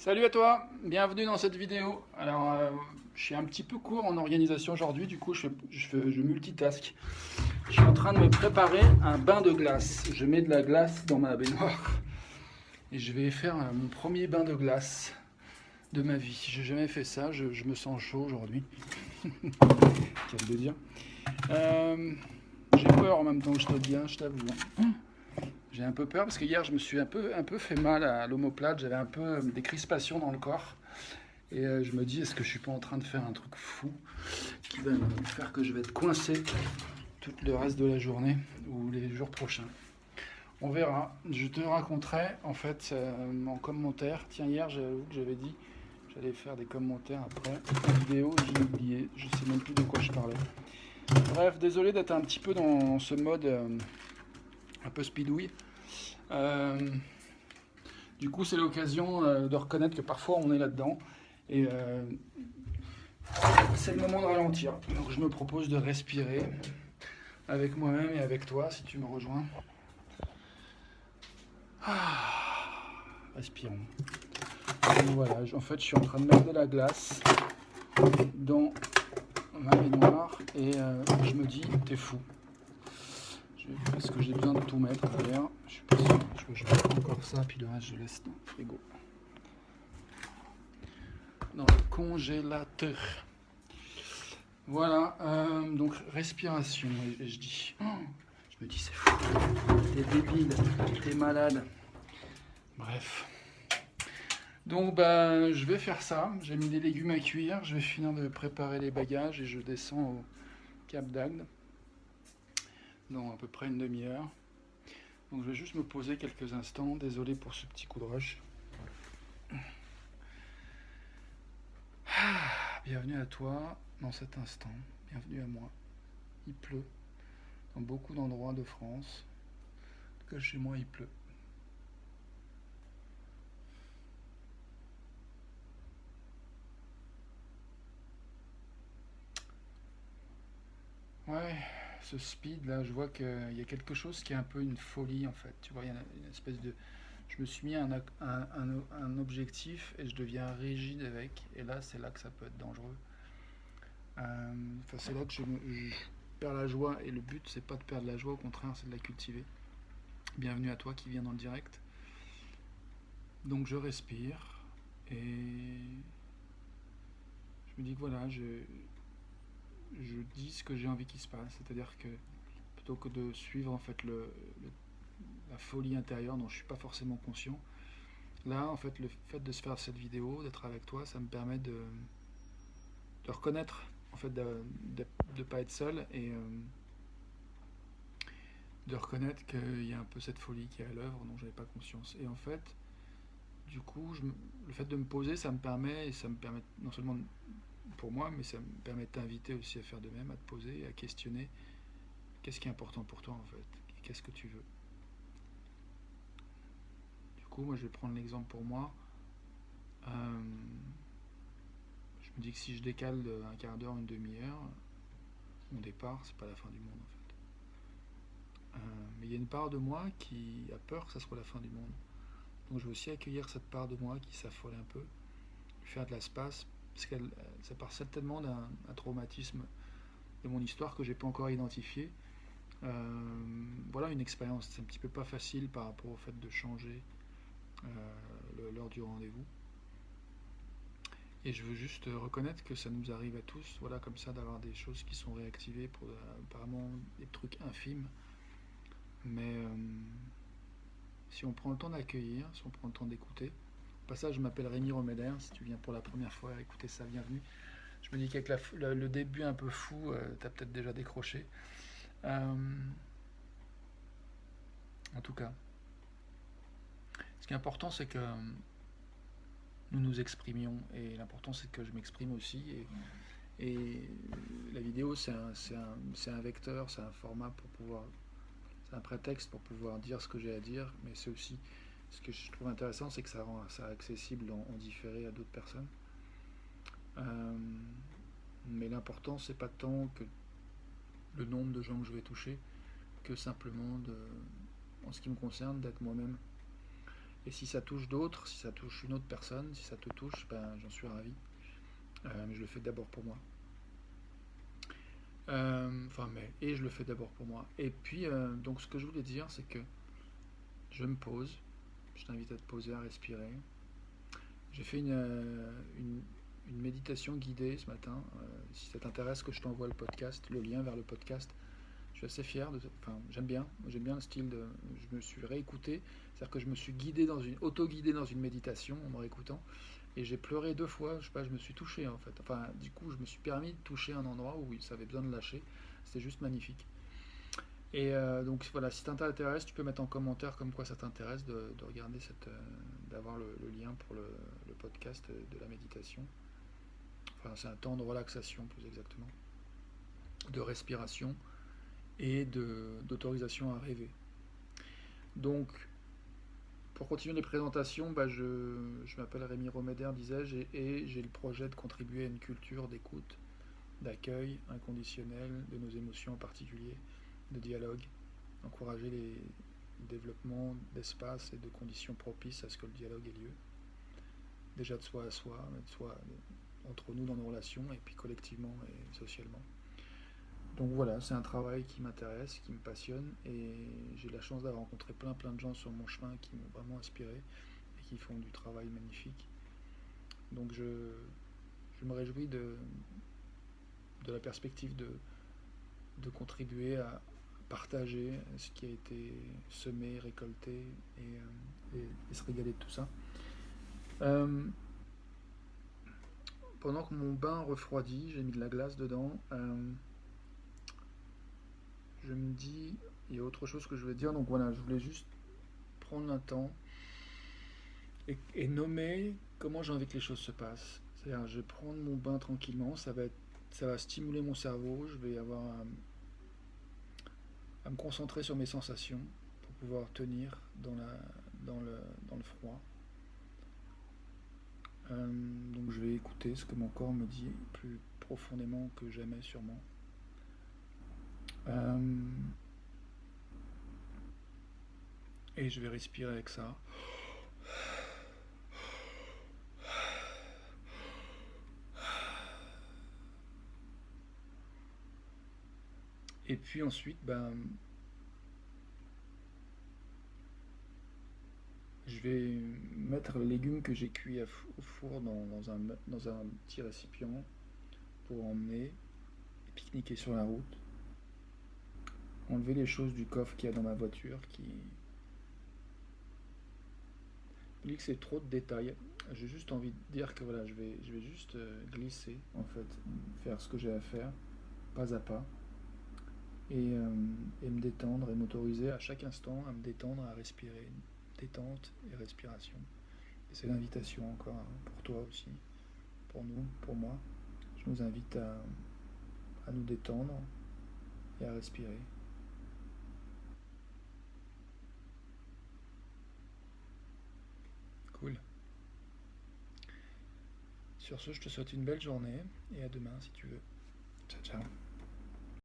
Salut à toi, bienvenue dans cette vidéo. Alors, je suis un petit peu court en organisation aujourd'hui, du coup, je multitask. Je suis en train de me préparer un bain de glace. Je mets de la glace dans ma baignoire et je vais faire mon premier bain de glace de ma vie. J'ai jamais fait ça, je me sens chaud aujourd'hui. Qu'est-ce de dire. J'ai peur en même temps que je te le dis, hein, je t'avoue. J'ai un peu peur parce que hier je me suis un peu fait mal à l'omoplate, j'avais un peu des crispations dans le corps. Et je me dis, est-ce que je suis pas en train de faire un truc fou qui va me faire que je vais être coincé tout le reste de la journée ou les jours prochains. On verra. Je te raconterai en fait en commentaire. Tiens, hier j'avais dit que j'allais faire des commentaires après la vidéo, j'ai oublié. Je sais même plus de quoi je parlais. Bref, désolé d'être un petit peu dans ce mode un peu speedouille. Euh, du coup, c'est l'occasion de reconnaître que parfois on est là-dedans. Et c'est le moment de ralentir. Donc je me propose de respirer avec moi-même et avec toi, si tu me rejoins. Respirons. Et voilà, en fait, je suis en train de mettre de la glace dans ma baignoire et je me dis, t'es fou. Est-ce que j'ai besoin de tout mettre derrière? Je suis pas sûr. Je mets encore ça, puis le reste, je laisse dans le frigo. Dans le congélateur. Voilà, donc respiration, et je dis, je me dis c'est fou, t'es débile, t'es malade. Bref. Donc bah, je vais faire ça, j'ai mis des légumes à cuire, je vais finir de préparer les bagages et je descends au Cap d'Agde dans à peu près une demi-heure. Donc je vais juste me poser quelques instants, désolé pour ce petit coup de rush. Bienvenue à toi dans cet instant, bienvenue à moi. Il pleut dans beaucoup d'endroits de France, en tout cas chez moi il pleut. Ouais, ce speed là, je vois qu'il y a quelque chose qui est un peu une folie en fait. Tu vois, il y a une espèce de. Je me suis mis un objectif et je deviens rigide avec. Et là, c'est là que ça peut être dangereux. Enfin, c'est là que je perds la joie. Et le but, c'est pas de perdre la joie, au contraire, c'est de la cultiver. Bienvenue à toi qui viens dans le direct. Donc, je respire et je me dis que voilà, je dis ce que j'ai envie qu'il se passe. C'est-à-dire que plutôt que de suivre en fait la folie intérieure dont je suis pas forcément conscient. Là, en fait, le fait de se faire cette vidéo, d'être avec toi, ça me permet de reconnaître, en fait, de ne pas être seul et de reconnaître qu'il y a un peu cette folie qui est à l'œuvre dont j'avais pas conscience. Et en fait, du coup, le fait de me poser, ça me permet non seulement pour moi, mais ça me permet de t'inviter aussi à faire de même, à te poser et à questionner qu'est-ce qui est important pour toi en fait, qu'est-ce que tu veux. Du coup, moi, je vais prendre l'exemple pour moi. Euh, je me dis que si je décale un quart d'heure, une demi-heure, mon départ, c'est pas la fin du monde en fait. Mais il y a une part de moi qui a peur que ça soit la fin du monde. Donc je veux aussi accueillir cette part de moi qui s'affole un peu, lui faire de l'espace, parce que ça part certainement d'un traumatisme de mon histoire que j'ai pas encore identifié. Voilà une expérience, c'est un petit peu pas facile par rapport au fait de changer l'heure du rendez-vous. Et je veux juste reconnaître que ça nous arrive à tous, voilà, comme ça, d'avoir des choses qui sont réactivées pour apparemment des trucs infimes. Mais si on prend le temps d'accueillir, si on prend le temps d'écouter, au passage, je m'appelle Rémi Roméder, si tu viens pour la première fois écouter ça, bienvenue. Je me dis qu'avec le début un peu fou, t'as peut-être déjà décroché. Euh, en tout cas, ce qui est important, c'est que nous nous exprimions, et l'important, c'est que je m'exprime aussi. Et la vidéo, c'est un vecteur, c'est un format pour pouvoir. C'est un prétexte pour pouvoir dire ce que j'ai à dire, mais c'est aussi. Ce que je trouve intéressant, c'est que ça rend ça accessible en différé à d'autres personnes. Euh, mais l'important, c'est pas tant que le nombre de gens que je vais toucher, que simplement, en ce qui me concerne, d'être moi-même. Et si ça touche d'autres, si ça touche une autre personne, si ça te touche, ben, j'en suis ravi. Mais je le fais d'abord pour moi. Et je le fais d'abord pour moi. Et puis, donc ce que je voulais dire, c'est que je me pose, je t'invite à te poser, à respirer. J'ai fait une méditation guidée ce matin. Si ça t'intéresse que je t'envoie le podcast, le lien vers le podcast, je suis assez fier enfin, j'aime bien le style de, je me suis réécouté, c'est-à-dire que je me suis auto-guidé dans une méditation en me réécoutant, et j'ai pleuré 2 fois, je sais pas, je me suis touché en fait. Enfin, du coup, je me suis permis de toucher un endroit où ça avait besoin de lâcher. C'était juste magnifique. Et donc voilà, si ça t'intéresse, tu peux mettre en commentaire comme quoi ça t'intéresse de regarder d'avoir le lien pour le podcast de la méditation. Enfin, c'est un temps de relaxation plus exactement, de respiration et d'autorisation à rêver. Donc, pour continuer les présentations, bah, je m'appelle Rémi Roméder, disais-je, et j'ai le projet de contribuer à une culture d'écoute, d'accueil inconditionnel de nos émotions en particulier, de dialogue, encourager les développements d'espace et de conditions propices à ce que le dialogue ait lieu. Déjà de soi à soi, mais de soi entre nous dans nos relations, et puis collectivement et socialement. Donc voilà, c'est un travail qui m'intéresse, qui me passionne, et j'ai la chance d'avoir rencontré plein de gens sur mon chemin qui m'ont vraiment inspiré et qui font du travail magnifique. Donc je me réjouis de la perspective de contribuer à partager ce qui a été semé, récolté, et se régaler de tout ça. Pendant que mon bain refroidit, j'ai mis de la glace dedans. Je me dis, il y a autre chose que je voulais dire, donc voilà, je voulais juste prendre un temps et nommer comment j'ai envie que les choses se passent. C'est-à-dire, je vais prendre mon bain tranquillement, ça va stimuler mon cerveau, je vais avoir à me concentrer sur mes sensations pour pouvoir tenir dans le froid. Donc je vais écouter ce que mon corps me dit plus profondément que jamais sûrement. Et je vais respirer avec ça. Et puis ensuite, je vais mettre les légumes que j'ai cuits au four dans un petit récipient pour emmener et pique-niquer sur la route. Enlever les choses du coffre qu'il y a dans ma voiture qui... Je dis que c'est trop de détails. J'ai juste envie de dire que voilà, je vais juste glisser en fait, faire ce que j'ai à faire, pas à pas, et me détendre et m'autoriser à chaque instant à me détendre, à respirer. Détente et respiration. Et c'est l'invitation encore pour toi aussi, pour nous, pour moi. Je nous invite à nous détendre et à respirer. Cool. Sur ce, je te souhaite une belle journée et à demain si tu veux. Ciao, ciao.